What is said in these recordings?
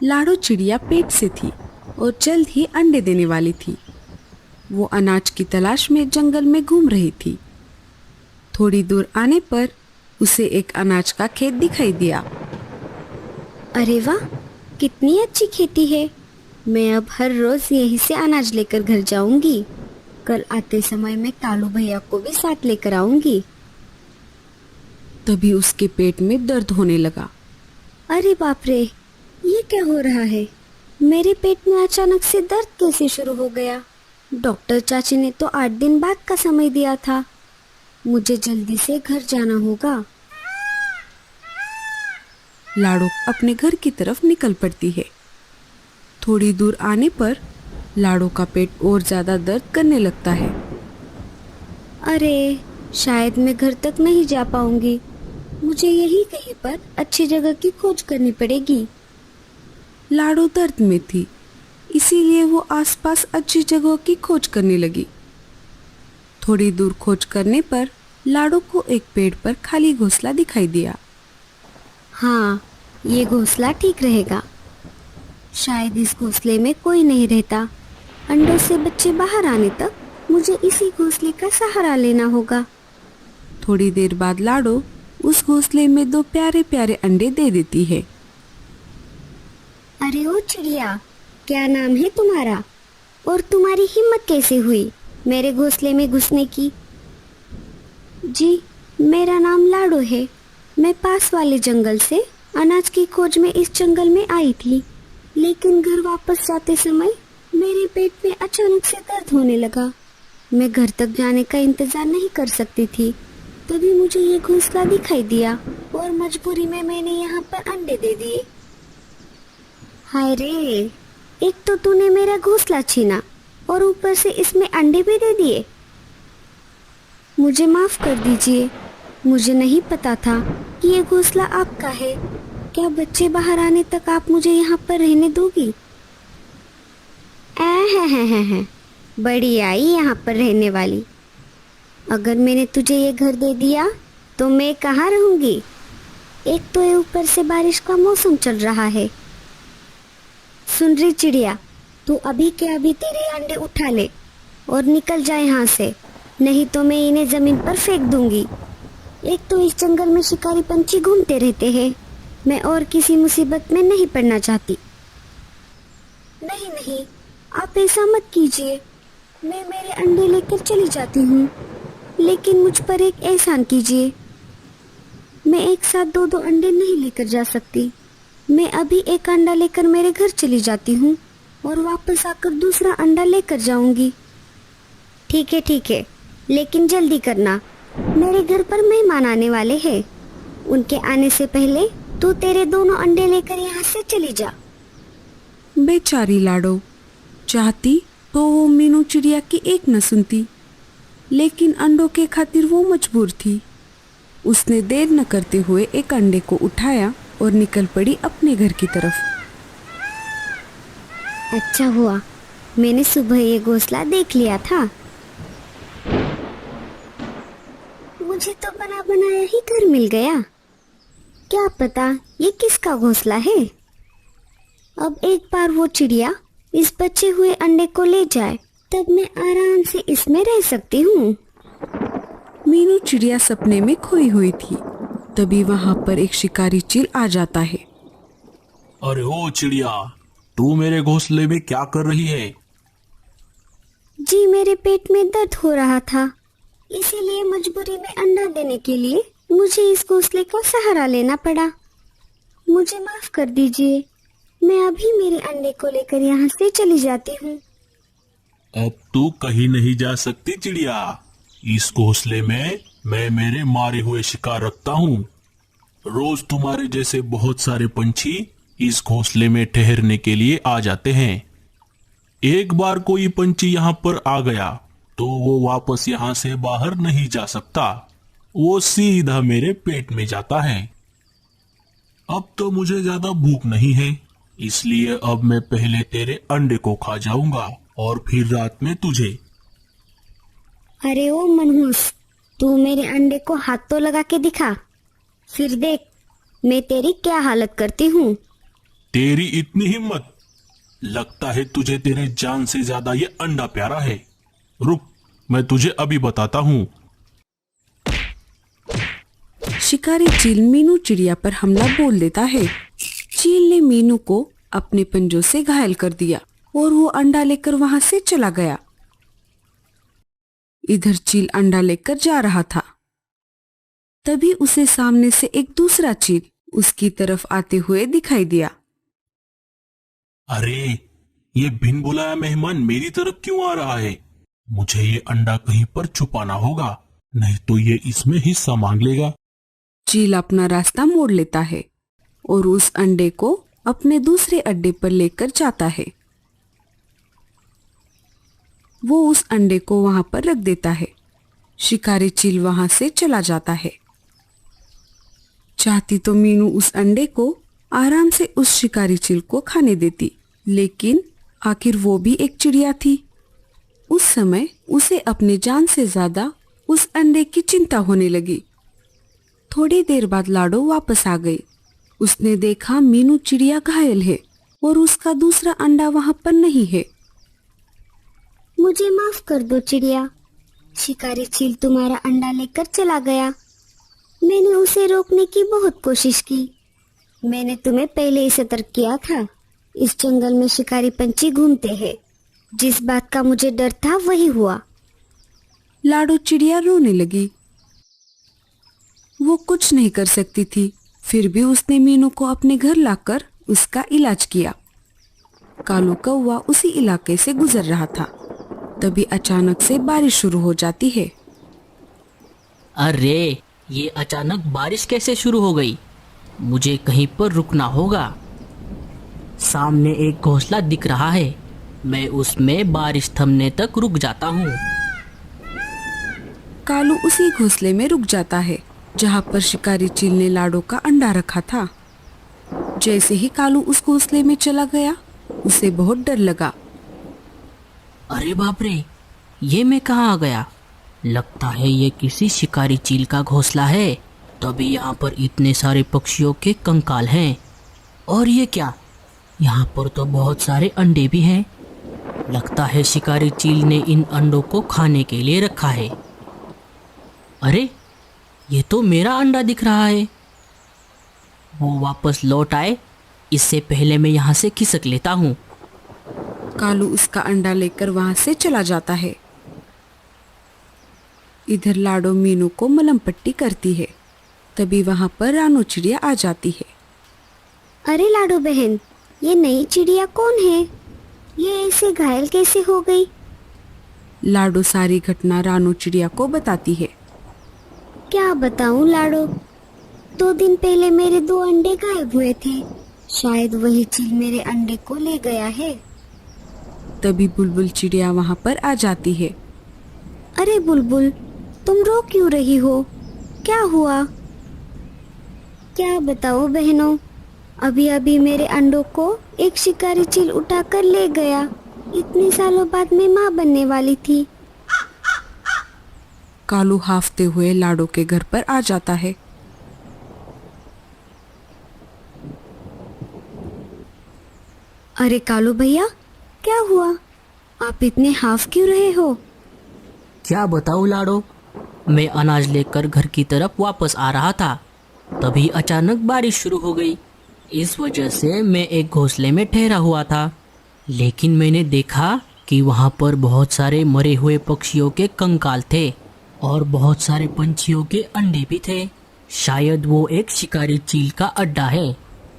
लाडो चिड़िया पेट से थी और जल्द ही अंडे देने वाली थी। वो अनाज की तलाश में जंगल में घूम रही थी। थोड़ी दूर आने पर उसे एक अनाज का खेत दिखाई दिया। अरे वाह, कितनी अच्छी खेती है। मैं अब हर रोज यहीं से अनाज लेकर घर जाऊंगी। कल आते समय मैं कालू भैया को भी साथ लेकर आऊंगी। तभी उसके पेट में दर्द होने लगा। अरे बाप रे, ये क्या हो रहा है? मेरे पेट में अचानक से दर्द कैसे शुरू हो गया? डॉक्टर चाची ने तो 8 दिन बाद का समय दिया था। मुझे जल्दी से घर जाना होगा। लाडो अपने घर की तरफ निकल पड़ती है। थोड़ी दूर आने पर लाडो का पेट और ज्यादा दर्द करने लगता है। अरे, शायद मैं घर तक नहीं जा पाऊंगी। मुझे यही कहीं पर अच्छी जगह की खोज करनी पड़ेगी। लाडो दर्द में थी, इसीलिए वो आसपास अच्छी जगहों की खोज करने लगी। थोड़ी दूर खोज करने पर लाडो को एक पेड़ पर खाली घोंसला दिखाई दिया। हाँ, ये घोंसला ठीक रहेगा। शायद इस घोंसले में कोई नहीं रहता। अंडों से बच्चे बाहर आने तक मुझे इसी घोंसले का सहारा लेना होगा। थोड़ी देर बाद लाडो उस घोंसले में 2 प्यारे प्यारे अंडे दे देती है। अरे ओ चिड़िया, क्या नाम है तुम्हारा? और तुम्हारी हिम्मत कैसे हुई मेरे घोंसले में घुसने की? जी, मेरा नाम लाडो है। मैं पास वाले जंगल से अनाज की खोज में इस जंगल में आई थी, लेकिन घर वापस जाते समय मेरे पेट में अचानक से दर्द होने लगा। मैं घर तक जाने का इंतजार नहीं कर सकती थी। तभी मुझे ये घोंसला दिखाई दिया और मजबूरी में मैंने यहाँ पर अंडे दे दिए। हाय रे, एक तो तूने मेरा घोंसला छीना और ऊपर से इसमें अंडे भी दे दिए। मुझे माफ कर दीजिए, मुझे नहीं पता था कि ये घोंसला आपका है। क्या बच्चे बाहर आने तक आप मुझे यहाँ पर रहने दोगी? हैं, बड़ी आई यहाँ पर रहने वाली। अगर मैंने तुझे ये घर दे दिया तो मैं कहाँ रहूंगी? एक तो ये ऊपर से बारिश का मौसम चल रहा है। सुन रही चिड़िया, तू अभी के अभी तेरे अंडे उठा ले और निकल जाए यहाँ से, नहीं तो मैं इन्हें जमीन पर फेंक दूंगी। एक तो इस जंगल में शिकारी पंछी घूमते रहते हैं। मैं और किसी मुसीबत में नहीं पड़ना चाहती। नहीं नहीं, आप ऐसा मत कीजिए। मैं मेरे अंडे लेकर चली जाती हूँ, लेकिन मुझ पर एक एहसान कीजिए। मैं एक साथ 2-2 अंडे नहीं लेकर जा सकती। मैं अभी एक अंडा लेकर मेरे घर चली जाती हूँ और वापस आकर दूसरा अंडा लेकर जाऊंगी। ठीक है, लेकिन जल्दी करना। मेरे घर पर मेहमान आने वाले हैं। उनके आने से पहले तू तेरे दोनों अंडे लेकर यहाँ से चली जा। बेचारी लाडो चाहती तो वो मीनू चिड़िया की एक न सुनती, लेकिन अंडों के खातिर वो मजबूर थी। उसने देर न करते हुए एक अंडे को उठाया और निकल पड़ी अपने घर की तरफ। अच्छा हुआ मैंने सुबह ये घोंसला देख लिया था। मुझे तो बना बनाया ही घर मिल गया। क्या पता ये किसका घोंसला है। अब एक बार वो चिड़िया इस बचे हुए अंडे को ले जाए, तब मैं आराम से इसमें रह सकती हूँ। मीनू चिड़िया सपने में खोई हुई थी। तभी वहाँ पर एक शिकारी चील आ जाता है। अरे ओ चिड़िया, तू मेरे घोंसले में क्या कर रही है? जी, मेरे पेट में दर्द हो रहा था, इसीलिए मजबूरी में अंडा देने के लिए मुझे इस घोंसले का सहारा लेना पड़ा। मुझे माफ कर दीजिए। मैं अभी मेरे अंडे को लेकर यहाँ से चली जाती हूँ। अब तू कहीं नहीं जा सकती चिड़िया। इस घोंसले में मैं मेरे मारे हुए शिकार रखता हूँ। रोज तुम्हारे जैसे बहुत सारे पंछी इस घोंसले में ठहरने के लिए आ जाते हैं। एक बार कोई पंछी यहाँ पर आ गया तो वो वापस यहाँ से बाहर नहीं जा सकता। वो सीधा मेरे पेट में जाता है। अब तो मुझे ज्यादा भूख नहीं है, इसलिए अब मैं पहले तेरे अंडे को खा जाऊंगा और फिर रात में तुझे। अरे ओ मनहूस, तू मेरे अंडे को हाथ तो लगा के दिखा, फिर देख मैं तेरी क्या हालत करती हूँ। तेरी इतनी हिम्मत? लगता है तुझे तेरे जान से ज्यादा ये अंडा प्यारा है। रुक, मैं तुझे अभी बताता हूँ। शिकारी चील मीनू चिड़िया पर हमला बोल देता है। चील ने मीनू को अपने पंजों से घायल कर दिया और वो अंडा लेकर वहां से चला गया। इधर चील अंडा लेकर जा रहा था, तभी उसे सामने से एक दूसरा चील उसकी तरफ आते हुए दिखाई दिया। अरे, ये बिन बुलाया मेहमान मेरी तरफ क्यों आ रहा है? मुझे ये अंडा कहीं पर छुपाना होगा, नहीं तो ये इसमें हिस्सा मांग लेगा। चील अपना रास्ता मोड़ लेता है और उस अंडे को अपने दूसरे अड्डे पर लेकर जाता है। वो उस अंडे को वहां पर रख देता है। शिकारी चील वहां से चला जाता है। चाहती तो मीनू उस अंडे को आराम से उस शिकारी चील को खाने देती, लेकिन आखिर वो भी एक चिड़िया थी। उस समय उसे अपने जान से ज्यादा उस अंडे की चिंता होने लगी। थोड़ी देर बाद लाडो वापस आ गई। उसने देखा मीनू चिड़िया घायल है और उसका दूसरा अंडा वहां पर नहीं है। मुझे माफ कर दो चिड़िया, शिकारी चील तुम्हारा अंडा लेकर चला गया। मैंने उसे रोकने की बहुत कोशिश की। मैंने तुम्हें पहले ही सतर्क किया था। इस जंगल में शिकारी पंछी घूमते हैं। जिस बात का मुझे डर था वही हुआ। लाडो चिड़िया रोने लगी। वो कुछ नहीं कर सकती थी, फिर भी उसने मीनू को अपने घर लाकर उसका इलाज किया। कालू कौवा उसी इलाके से गुजर रहा था, तभी अचानक से बारिश शुरू हो जाती है। अरे, ये अचानक बारिश कैसे शुरू हो गई? मुझे कहीं पर रुकना होगा। सामने एक घोंसला दिख रहा है, मैं उसमें बारिश थमने तक रुक जाता हूँ। कालू उसी घोंसले में रुक जाता है जहाँ पर शिकारी चील ने लाडो का अंडा रखा था। जैसे ही कालू उस घोंसले में चला गया, उसे बहुत डर लगा। अरे बाप रे, ये मैं कहाँ आ गया? लगता है ये किसी शिकारी चील का घोंसला है, तभी यहाँ पर इतने सारे पक्षियों के कंकाल हैं। और ये क्या, यहाँ पर तो बहुत सारे अंडे भी हैं। लगता है शिकारी चील ने इन अंडों को खाने के लिए रखा है। अरे, ये तो मेरा अंडा दिख रहा है। वो वापस लौट आए, इससे पहले मैं यहाँ से खिसक लेता हूँ। कालू उसका अंडा लेकर वहां से चला जाता है। इधर लाडो मीनू को मलम पट्टी करती है, तभी वहां पर रानो चिड़िया आ जाती है। अरे लाडो बहन, ये नई चिड़िया कौन है? ये ऐसे घायल कैसे हो गई? लाडो सारी घटना रानो चिड़िया को बताती है। क्या बताऊं लाडो, 2 दिन पहले मेरे 2 अंडे गायब हुए थे। शायद वही चील मेरे अंडे को ले गया है। तभी बुलबुल चिड़िया वहां पर आ जाती है। अरे बुलबुल, तुम रो क्यों रही हो? क्या हुआ? क्या बताओ बहनों, अभी अभी मेरे अंडों को एक शिकारी चील उठाकर ले गया। इतने सालों बाद मैं माँ बनने वाली थी। कालू हाफते हुए लाडो के घर पर आ जाता है। अरे कालू भैया, क्या हुआ? आप इतने हाफ क्यों रहे हो? क्या बताऊँ लाडो, मैं अनाज लेकर घर की तरफ वापस आ रहा था, तभी अचानक बारिश शुरू हो गई। इस वजह से मैं एक घोंसले में ठहरा हुआ था, लेकिन मैंने देखा कि वहाँ पर बहुत सारे मरे हुए पक्षियों के कंकाल थे और बहुत सारे पंछियों के अंडे भी थे। शायद वो एक शिकारी चील का अड्डा है।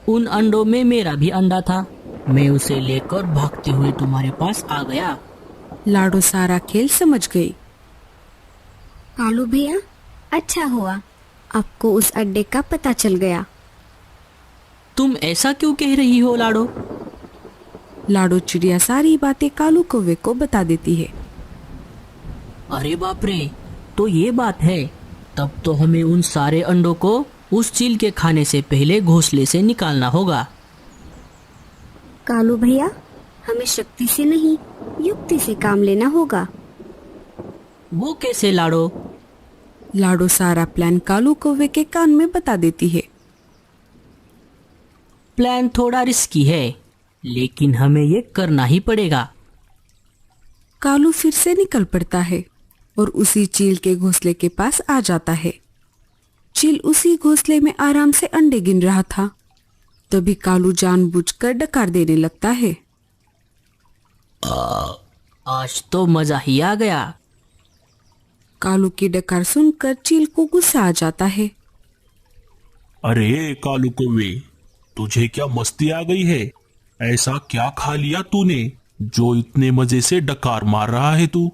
उन अंडों में मेरा भी अंडा था। मैं उसे लेकर भागते हुए तुम्हारे पास आ गया। लाडो सारा खेल समझ गई। कालू भैया, अच्छा हुआ आपको उस अड्डे का पता चल गया। तुम ऐसा क्यों कह रही हो लाडो? लाडो चिड़िया सारी बातें कालू कौवे को बता देती है। अरे बाप रे, तो ये बात है। तब तो हमें उन सारे अंडों को उस चील के खाने से पहले घोंसले से निकालना होगा। कालू भैया, हमें शक्ति से नहीं, युक्ति से काम लेना होगा। वो कैसे लाडो? लाडो सारा प्लान कालू कौवे के कान में बता देती है। प्लान थोड़ा रिस्की है, लेकिन हमें ये करना ही पड़ेगा। कालू फिर से निकल पड़ता है और उसी चील के घोंसले के पास आ जाता है। चील उसी घोंसले में आराम से अंडे गिन रहा था। तभी कालू जानबूझकर डकार देने लगता है। आज तो मजा ही आ गया। कालू की डकार सुनकर चील को गुस्सा आ जाता है। अरे कालू कौवे, तुझे क्या मस्ती आ गई है? ऐसा क्या खा लिया तूने जो इतने मजे से डकार मार रहा है तू?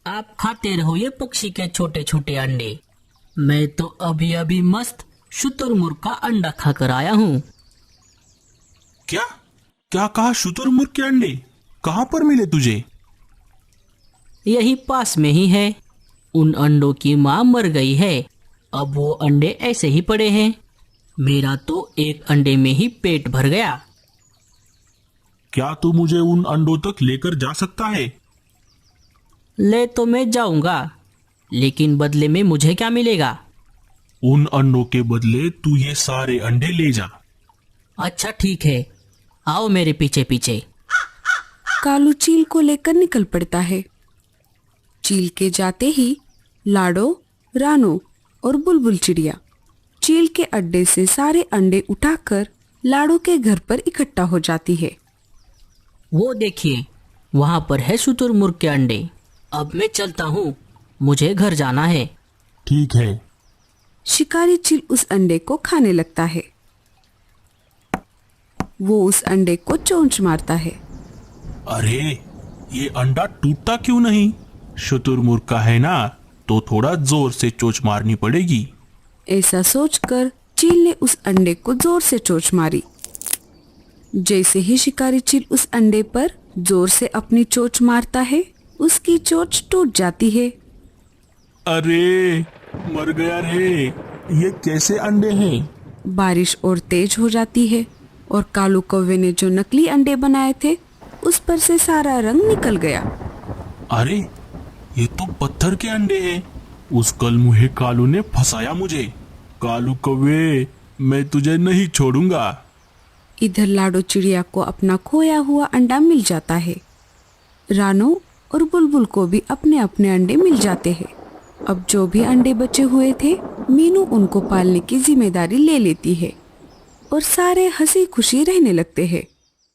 आप खाते रहो ये पक्षी के छोटे छोटे अंडे। मैं तो अभी अभी मस्त शुतुरमुर्ग का अंडा खाकर आया हूँ। क्या क्या कहा? शुतुरमुर्ग के अंडे कहाँ पर मिले तुझे? यही पास में ही है। उन अंडों की माँ मर गई है, अब वो अंडे ऐसे ही पड़े हैं। मेरा तो एक अंडे में ही पेट भर गया। क्या तू मुझे उन अंडों तक लेकर जा सकता है? ले तो मैं जाऊंगा, लेकिन बदले में मुझे क्या मिलेगा? उन अंडों के बदले तू ये सारे अंडे ले जा। अच्छा ठीक है, आओ मेरे पीछे पीछे। कालू चील को लेकर निकल पड़ता है। चील के जाते ही लाडो, रानो और बुलबुल चिड़िया चील के अड्डे से सारे अंडे उठाकर लाडो के घर पर इकट्ठा हो जाती है। वो देखिए, वहां पर है शुतुरमुर्ग के अंडे। अब मैं चलता हूँ, मुझे घर जाना है। ठीक है। शिकारी चील उस अंडे को खाने लगता है। वो उस अंडे को चोंच मारता है। अरे ये अंडा टूटता क्यों नहीं? शुतुरमुर्ग का है ना, तो थोड़ा जोर से चोंच मारनी पड़ेगी। ऐसा सोचकर चील ने उस अंडे को जोर से चोंच मारी। जैसे ही शिकारी चील उस अंडे पर जोर से अपनी चोंच मारता है, उसकी चोंच टूट जाती है। अरे मर गया रे, ये कैसे अंडे हैं? बारिश और तेज हो जाती है और कालू कौवे ने जो नकली अंडे बनाए थे उस पर से सारा रंग निकल गया। अरे ये तो पत्थर के अंडे हैं। उस कलमुहे कालू ने फंसाया मुझे। कालू कौवे, मैं तुझे नहीं छोड़ूंगा। इधर लाडो चिड़िया को अपना खोया हुआ अंडा मिल जाता है। रानो और बुलबुल को भी अपने अपने अंडे मिल जाते हैं। अब जो भी अंडे बचे हुए थे, मीनू उनको पालने की जिम्मेदारी ले लेती है और सारे हंसी खुशी रहने लगते हैं।